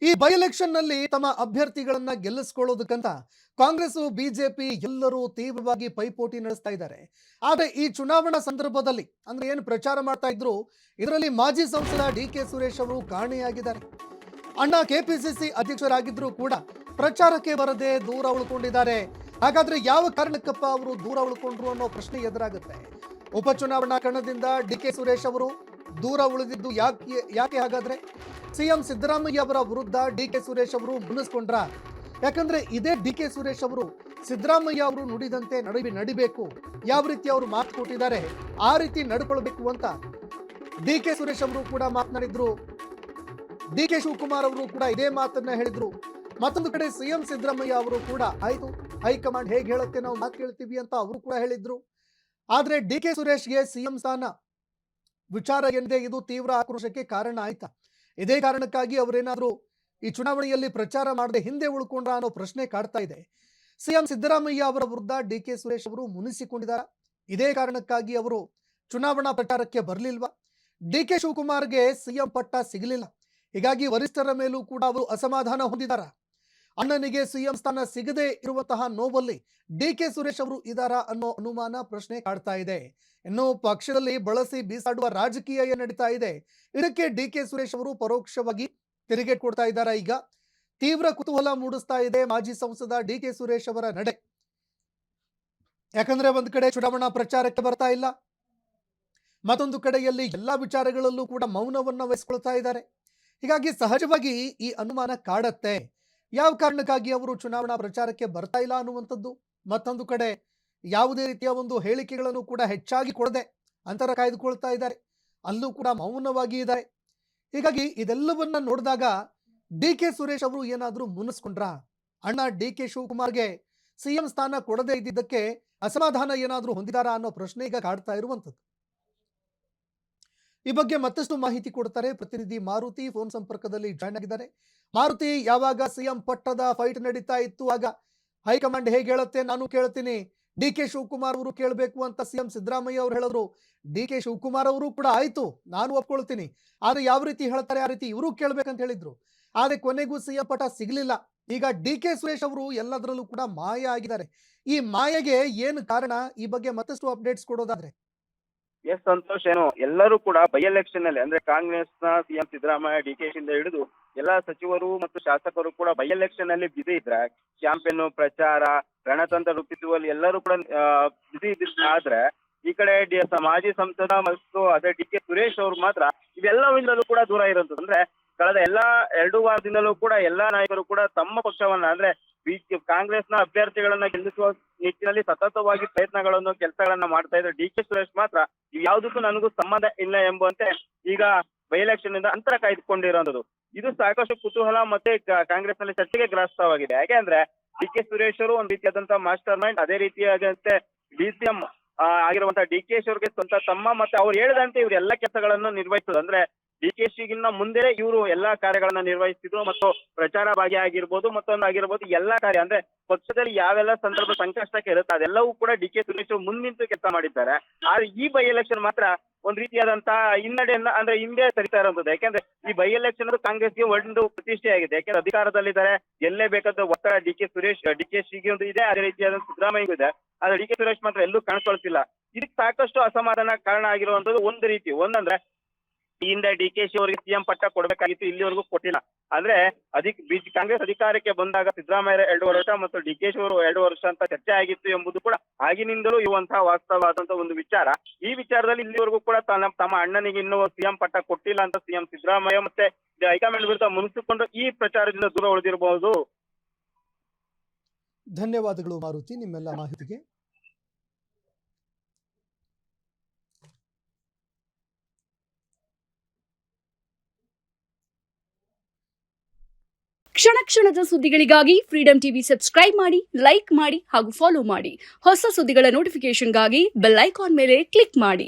ಈ by election ನಲ್ಲಿ ತಮ್ಮ ಅಭ್ಯರ್ಥಿಗಳನ್ನ ಗೆಲ್ಲಿಸಿಕೊಳ್ಳೋದಕ್ಕಂತ ಕಾಂಗ್ರೆಸ್ ಬಿಜೆಪಿ ಎಲ್ಲರೂ ತೀವ್ರವಾಗಿ ಪೈಪೋಟಿ ನಡೆಸ್ತಾ ಇದ್ದಾರೆ. ಆದ್ರೆ ಈ ಚುನಾವಣಾ ಸಂದರ್ಭದಲ್ಲಿ ಅಂದ್ರೆ ಏನು ಪ್ರಚಾರ ಮಾಡ್ತಾ ಇದ್ರು, ಇದರಲ್ಲಿ ಮಾಜಿ ಸಂಸದ ಡಿ.ಕೆ. ಸುರೇಶ್ ಅವರು ಕಾಣೆಯಾಗಿದ್ದಾರೆ. ಅಣ್ಣ ಕೆಪಿಸಿಸಿ ಅಧ್ಯಕ್ಷರಾಗಿದ್ರು ಕೂಡ ಪ್ರಚಾರಕ್ಕೆ ಬರದೆ ದೂರ ಉಳ್ಕೊಂಡಿದ್ದಾರೆ. ಹಾಗಾದ್ರೆ ಯಾವ ಕಾರಣಕ್ಕಪ್ಪ ಅವರು ದೂರ ಉಳ್ಕೊಂಡ್ರು ಅನ್ನೋ ಪ್ರಶ್ನೆ ಎದುರಾಗುತ್ತೆ. ಉಪಚುನಾವಣಾ ಕಣದಿಂದ ಡಿ.ಕೆ. ಸುರೇಶ್ ಅವರು ದೂರ ಉಳಿದಿದ್ದು ಯಾಕೆ ಹಾಗಾದ್ರೆ ಸಿಎಂ ಸಿದ್ದರಾಮಯ್ಯ ಅವರ ವಿರುದ್ಧ ಡಿ.ಕೆ. ಸುರೇಶ್ ಅವರು ಮುನಿಸ್ಕೊಂಡ್ರ? ಯಾಕಂದ್ರೆ ಇದೇ ಡಿ.ಕೆ. ಸುರೇಶ್ ಅವರು ಸಿದ್ದರಾಮಯ್ಯ ಅವರು ನುಡಿದಂತೆ ನಡಿಬೇಕು, ಯಾವ ರೀತಿ ಅವರು ಮಾತು ಕೊಟ್ಟಿದ್ದಾರೆ ಆ ರೀತಿ ನಡ್ಕೊಳ್ಬೇಕು ಅಂತ ಡಿ.ಕೆ. ಸುರೇಶ್ ಅವರು ಕೂಡ ಮಾತನಾಡಿದ್ರು. ಡಿ.ಕೆ. ಶಿವಕುಮಾರ್ ಅವರು ಕೂಡ ಇದೇ ಮಾತನ್ನ ಹೇಳಿದ್ರು. ಮತ್ತೊಂದು ಕಡೆ ಸಿಎಂ ಸಿದ್ದರಾಮಯ್ಯ ಅವರು ಕೂಡ ಆಯ್ತು, ಹೈಕಮಾಂಡ್ ಹೇಗೆ ಹೇಳುತ್ತೆ ನಾವು ಮಾತು ಕೇಳ್ತೀವಿ ಅಂತ ಅವರು ಕೂಡ ಹೇಳಿದ್ರು. ಆದ್ರೆ ಡಿ.ಕೆ. ಸುರೇಶ್ಗೆ ಸಿಎಂ ಸ್ಥಾನ ವಿಚಾರ ಏನಿದೆ ಇದು ತೀವ್ರ ಆಕ್ರೋಶಕ್ಕೆ ಕಾರಣ ಆಯ್ತಾ? ಇದೇ ಕಾರಣಕ್ಕಾಗಿ ಅವರೇನಾದ್ರೂ ಈ ಚುನಾವಣೆಯಲ್ಲಿ ಪ್ರಚಾರ ಮಾಡದೆ ಹಿಂದೆ ಉಳ್ಕೊಂಡ್ರ ಅನ್ನೋ ಪ್ರಶ್ನೆ ಕಾಡ್ತಾ ಇದೆ. ಸಿಎಂ ಸಿದ್ದರಾಮಯ್ಯ ಅವರ ವಿರುದ್ಧ ಡಿ.ಕೆ. ಸುರೇಶ್ ಅವರು ಮುನಿಸಿಕೊಂಡಿದ್ದಾರೆ. ಇದೇ ಕಾರಣಕ್ಕಾಗಿ ಅವರು ಚುನಾವಣಾ ಪ್ರಚಾರಕ್ಕೆ ಬರಲಿಲ್ವಾ? ಡಿ.ಕೆ. ಶಿವಕುಮಾರ್ಗೆ ಸಿಎಂ ಪಟ್ಟ ಸಿಗಲಿಲ್ಲ, ಹೀಗಾಗಿ ವರಿಷ್ಠರ ಮೇಲೂ ಕೂಡ ಅವರು ಅಸಮಾಧಾನ ಹೊಂದಿದಾರ. ಅಣ್ಣನಿಗೆ ಸಿಎಂ ಸ್ಥಾನ ಸಿಗದೆ ಇರುವಂತಹ ನೋವಲ್ಲಿ ಡಿ.ಕೆ. ಸುರೇಶ್ ಅವರು ಇದಾರಾ ಅನ್ನೋ ಅನುಮಾನ ಪ್ರಶ್ನೆ ಕಾಡ್ತಾ ಇದೆ. ಇನ್ನು ಪಕ್ಷದಲ್ಲಿ ಬಳಸಿ ಬೀಸಾಡುವ ರಾಜಕೀಯ ಏನ್ ನಡೀತಾ ಇದೆ, ಇದಕ್ಕೆ ಡಿ.ಕೆ. ಸುರೇಶ್ ಅವರು ಪರೋಕ್ಷವಾಗಿ ತಿರುಗೇಟ್ ಕೊಡ್ತಾ ಇದ್ದಾರೆ. ಈಗ ತೀವ್ರ ಕುತೂಹಲ ಮೂಡಿಸ್ತಾ ಇದೆ ಮಾಜಿ ಸಂಸದ ಡಿ.ಕೆ. ಸುರೇಶ್ ಅವರ ನಡೆ. ಯಾಕಂದ್ರೆ ಒಂದು ಕಡೆ ಚುನಾವಣಾ ಪ್ರಚಾರಕ್ಕೆ ಬರ್ತಾ ಇಲ್ಲ, ಮತ್ತೊಂದು ಕಡೆಯಲ್ಲಿ ಎಲ್ಲಾ ವಿಚಾರಗಳಲ್ಲೂ ಕೂಡ ಮೌನವನ್ನ ವಹಿಸ್ಕೊಳ್ತಾ ಇದ್ದಾರೆ. ಹೀಗಾಗಿ ಸಹಜವಾಗಿ ಈ ಅನುಮಾನ ಕಾಡತ್ತೆ, ಯಾವ ಕಾರಣಕ್ಕಾಗಿ ಅವರು ಚುನಾವಣಾ ಪ್ರಚಾರಕ್ಕೆ ಬರ್ತಾ ಇಲ್ಲ ಅನ್ನುವಂಥದ್ದು. ಮತ್ತೊಂದು ಕಡೆ ಯಾವುದೇ ರೀತಿಯ ಒಂದು ಹೇಳಿಕೆಗಳನ್ನು ಕೂಡ ಹೆಚ್ಚಾಗಿ ಕೊಡದೆ ಅಂತರ ಕಾಯ್ದುಕೊಳ್ತಾ ಇದ್ದಾರೆ, ಅಲ್ಲೂ ಕೂಡ ಮೌನವಾಗಿ ಇದ್ದಾರೆ. ಹೀಗಾಗಿ ಇದೆಲ್ಲವನ್ನ ನೋಡಿದಾಗ ಡಿ.ಕೆ. ಸುರೇಶ್ ಅವರು ಏನಾದ್ರೂ ಮುನಿಸ್ಕೊಂಡ್ರ? ಅಣ್ಣ ಡಿ.ಕೆ. ಶಿವಕುಮಾರ್ಗೆ ಸಿಎಂ ಸ್ಥಾನ ಕೊಡದೇ ಇದ್ದಿದ್ದಕ್ಕೆ ಅಸಮಾಧಾನ ಏನಾದ್ರೂ ಹೊಂದಿದಾರಾ ಅನ್ನೋ ಪ್ರಶ್ನೆ ಈಗ ಕಾಡ್ತಾ ಇರುವಂತದ್ದು. ಈ ಬಗ್ಗೆ ಮತ್ತಷ್ಟು ಮಾಹಿತಿ ಕೊಡ್ತಾರೆ ಪ್ರತಿನಿಧಿ ಮಾರುತಿ, ಫೋನ್ ಸಂಪರ್ಕದಲ್ಲಿ ಜಾಯ್ನ್ ಆಗಿದ್ದಾರೆ. ಮಾರುತಿ, ಯಾವಾಗ ಸಿಎಂ ಪಟ್ಟದ ಫೈಟ್ ನಡೀತಾ ಇತ್ತು ಆಗ ಹೈಕಮಾಂಡ್ ಹೇಗೆ ಹೇಳುತ್ತೆ ನಾನು ಕೇಳ್ತೀನಿ, ಡಿ.ಕೆ. ಶಿವಕುಮಾರ್ ಅವರು ಕೇಳಬೇಕು ಅಂತ ಸಿಎಂ ಸಿದ್ದರಾಮಯ್ಯ ಅವರು ಹೇಳಿದ್ರು. ಡಿ.ಕೆ. ಶಿವಕುಮಾರ್ ಅವರು ಕೂಡ ಆಯ್ತು ನಾನು ಒಪ್ಕೊಳ್ತೀನಿ, ಆದ್ರೆ ಯಾವ ರೀತಿ ಹೇಳ್ತಾರೆ ಆ ರೀತಿ ಇವರು ಕೇಳ್ಬೇಕಂತ ಹೇಳಿದ್ರು. ಆದ್ರೆ ಕೊನೆಗೂ ಸಿಎಂ ಪಟ್ಟ ಸಿಗ್ಲಿಲ್ಲ. ಈಗ ಡಿ.ಕೆ. ಸುರೇಶ್ ಅವರು ಎಲ್ಲದರಲ್ಲೂ ಕೂಡ ಮಾಯ ಆಗಿದ್ದಾರೆ. ಈ ಮಾಯೆಗೆ ಏನು ಕಾರಣ? ಈ ಬಗ್ಗೆ ಮತ್ತಷ್ಟು ಅಪ್ಡೇಟ್ಸ್ ಕೊಡೋದಾದ್ರೆ. ಎಸ್ ಸಂತೋಷ್, ಏನು ಎಲ್ಲರೂ ಕೂಡ ಬೈ ಎಲೆಕ್ಷನ್ ಅಲ್ಲಿ ಅಂದ್ರೆ ಕಾಂಗ್ರೆಸ್ ನ ಸಿಎಂ ಸಿದ್ದರಾಮಯ್ಯ ಡಿ.ಕೆ. ಇಂದ ಹಿಡಿದು ಎಲ್ಲಾ ಸಚಿವರು ಮತ್ತು ಶಾಸಕರು ಕೂಡ ಬೈ ಎಲೆಕ್ಷನ್ ಅಲ್ಲಿ ಬಿಸಿ ಇದ್ರೆ, ಕ್ಯಾಂಪೇನ್ ಪ್ರಚಾರ ರಣತಂತ್ರ ರೂಪಿಸುವಲ್ಲಿ ಎಲ್ಲರೂ ಕೂಡ ಬಿಸಿ ಇದ್ರೆ, ಈ ಕಡೆ ಮಾಜಿ ಸಂಸದ ಮತ್ತು ಅದೇ ಡಿ.ಕೆ. ಸುರೇಶ್ ಅವರು ಮಾತ್ರ ಇವೆಲ್ಲವಿಂದಲೂ ಕೂಡ ದೂರ ಇರುವಂತದ್ದು. ಅಂದ್ರೆ ಕಳೆದ ಎರಡು ವಾರದಿಂದಲೂ ಕೂಡ ಎಲ್ಲಾ ನಾಯಕರು ಕೂಡ ತಮ್ಮ ಪಕ್ಷವನ್ನ ಅಂದ್ರೆ ಕಾಂಗ್ರೆಸ್ನ ಅಭ್ಯರ್ಥಿಗಳನ್ನ ಗೆಲ್ಲಿಸುವ ನಿಟ್ಟಿನಲ್ಲಿ ಸತತವಾಗಿ ಪ್ರಯತ್ನಗಳನ್ನು ಕೆಲಸಗಳನ್ನ ಮಾಡ್ತಾ ಇದ್ರು. ಡಿ.ಕೆ. ಸುರೇಶ್ ಮಾತ್ರ ಯಾವುದಕ್ಕೂ ನನಗೂ ಸಂಬಂಧ ಇಲ್ಲ ಎಂಬಂತೆ ಈಗ ಬೈ ಎಲೆಕ್ಷನ್ ಇಂದ ಅಂತರ ಕಾಯ್ದುಕೊಂಡಿರುವಂತದ್ದು. ಇದು ಸಾಕಷ್ಟು ಕುತೂಹಲ ಮತ್ತೆ ಕಾಂಗ್ರೆಸ್ ನಲ್ಲಿ ಚರ್ಚೆಗೆ ಗ್ರಾಸವಾಗಿದೆ. ಯಾಕೆ ಅಂದ್ರೆ ಡಿ.ಕೆ. ಸುರೇಶ್ ಅವರು ಒಂದು ರೀತಿಯಾದಂತಹ ಮಾಸ್ಟರ್ ಮೈಂಡ್, ಅದೇ ರೀತಿಯಾದಂತೆ ಡಿ.ಸಿ.ಎಂ ಆಗಿರುವಂತಹ ಡಿ.ಕೆ. ಅವರಿಗೆ ಸ್ವಂತ ತಮ್ಮ, ಮತ್ತೆ ಅವ್ರು ಹೇಳಿದಂತೆ ಇವ್ರು ಎಲ್ಲಾ ಕೆಲಸಗಳನ್ನು ನಿರ್ವಹಿಸೋದು. ಅಂದ್ರೆ ಡಿ.ಕೆ.ಗಿನ್ನ ಮುಂದೆ ಇವರು ಎಲ್ಲಾ ಕಾರ್ಯಗಳನ್ನ ನಿರ್ವಹಿಸ್ತಿದ್ರು, ಮತ್ತು ಪ್ರಚಾರ ಭಾಗಿಯಾಗಿರ್ಬೋದು, ಮತ್ತೊಂದು ಆಗಿರ್ಬೋದು, ಎಲ್ಲಾ ಕಾರ್ಯ ಅಂದ್ರೆ ಪಕ್ಷದಲ್ಲಿ ಯಾವೆಲ್ಲ ಸಂದರ್ಭ ಸಂಕಷ್ಟಕ್ಕೆ ಇರುತ್ತೆ ಅದೆಲ್ಲವೂ ಕೂಡ ಡಿ.ಕೆ. ಸುರೇಶ್ ಮುಂದಿಂತು ಕೆಲಸ ಮಾಡಿದ್ದಾರೆ. ಆದ್ರೆ ಈ ಬೈ ಎಲೆಕ್ಷನ್ ಮಾತ್ರ ಒಂದ್ ರೀತಿಯಾದಂತಹ ಹಿನ್ನಡೆಯನ್ನ ಅಂದ್ರೆ ಹಿಂದೆ ಸರಿತಾ ಇರುವಂತದ್ದು. ಯಾಕೆಂದ್ರೆ ಈ ಬೈ ಎಲೆಕ್ಷನ್ ಕಾಂಗ್ರೆಸ್ಗೆ ಒಂದು ಪ್ರತಿಷ್ಠೆ ಆಗಿದೆ. ಯಾಕೆಂದ್ರೆ ಅಧಿಕಾರದಲ್ಲಿದ್ದಾರೆ, ಗೆಲ್ಲೇ ಬೇಕಾದ ಒತ್ತಡ ಡಿ.ಕೆ.ಗೆ ಒಂದು ಇದೆ, ಅದೇ ರೀತಿಯಾದ ಸಿದ್ದರಾಮಯ್ಯ ಇದೆ. ಆದ್ರೆ ಡಿ.ಕೆ. ಸುರೇಶ್ ಮಾತ್ರ ಎಲ್ಲೂ ಕಾಣಿಸ್ಕೊಳ್ತಿಲ್ಲ. ಇದಕ್ಕೆ ಸಾಕಷ್ಟು ಅಸಮಾಧಾನ ಕಾರಣ ಆಗಿರುವಂತದ್ದು. ಒಂದಂದ್ರೆ ಈ ಹಿಂದೆ ಡಿ.ಕೆ. ಅವರಿಗೆ ಸಿಎಂ ಪಟ್ಟ ಕೊಡ್ಬೇಕಾಗಿತ್ತು, ಇಲ್ಲಿವರೆಗೂ ಕೊಟ್ಟಿಲ್ಲ. ಅಂದ್ರೆ ಕಾಂಗ್ರೆಸ್ ಅಧಿಕಾರಕ್ಕೆ ಬಂದಾಗ ಸಿದ್ದರಾಮಯ್ಯ 2 ವರ್ಷ ಮತ್ತು ಡಿ.ಕೆ. ಅವರು 2 ವರ್ಷ ಅಂತ ಚರ್ಚೆ ಆಗಿತ್ತು ಎಂಬುದು ಕೂಡ ಆಗಿನಿಂದಲೂ ಇರುವಂತಹ ವಾಸ್ತವವಾದಂತಹ ಒಂದು ವಿಚಾರ. ಈ ವಿಚಾರದಲ್ಲಿ ಇಲ್ಲಿವರೆಗೂ ಕೂಡ ತಮ್ಮ ಅಣ್ಣನಿಗೆ ಇನ್ನೂ ಸಿಎಂ ಪಟ್ಟ ಕೊಟ್ಟಿಲ್ಲ ಅಂತ ಸಿಎಂ ಸಿದ್ದರಾಮಯ್ಯ ಮತ್ತೆ ಹೈಕಮಾಂಡ್ ವಿರುದ್ಧ ಮುನಿಸಿಕೊಂಡು ಈ ಪ್ರಚಾರದಿಂದ ದೂರ ಉಳಿದಿರಬಹುದು. ಧನ್ಯವಾದಗಳು ಮಾರುತಿ ನಿಮ್ಮೆಲ್ಲ ಮಾಹಿತಿಗೆ. ಕ್ಷಣ ಕ್ಷಣದ ಸುದ್ದಿಗಳಿಗಾಗಿ ಫ್ರೀಡಂ ಟಿವಿ ಸಬ್ಸ್ಕ್ರೈಬ್ ಮಾಡಿ, ಲೈಕ್ ಮಾಡಿ ಹಾಗೂ ಫಾಲೋ ಮಾಡಿ. ಹೊಸ ಸುದ್ದಿಗಳ ನೋಟಿಫಿಕೇಶನ್ಗಾಗಿ ಬೆಲ್ ಐಕಾನ್ ಮೇಲೆ ಕ್ಲಿಕ್ ಮಾಡಿ.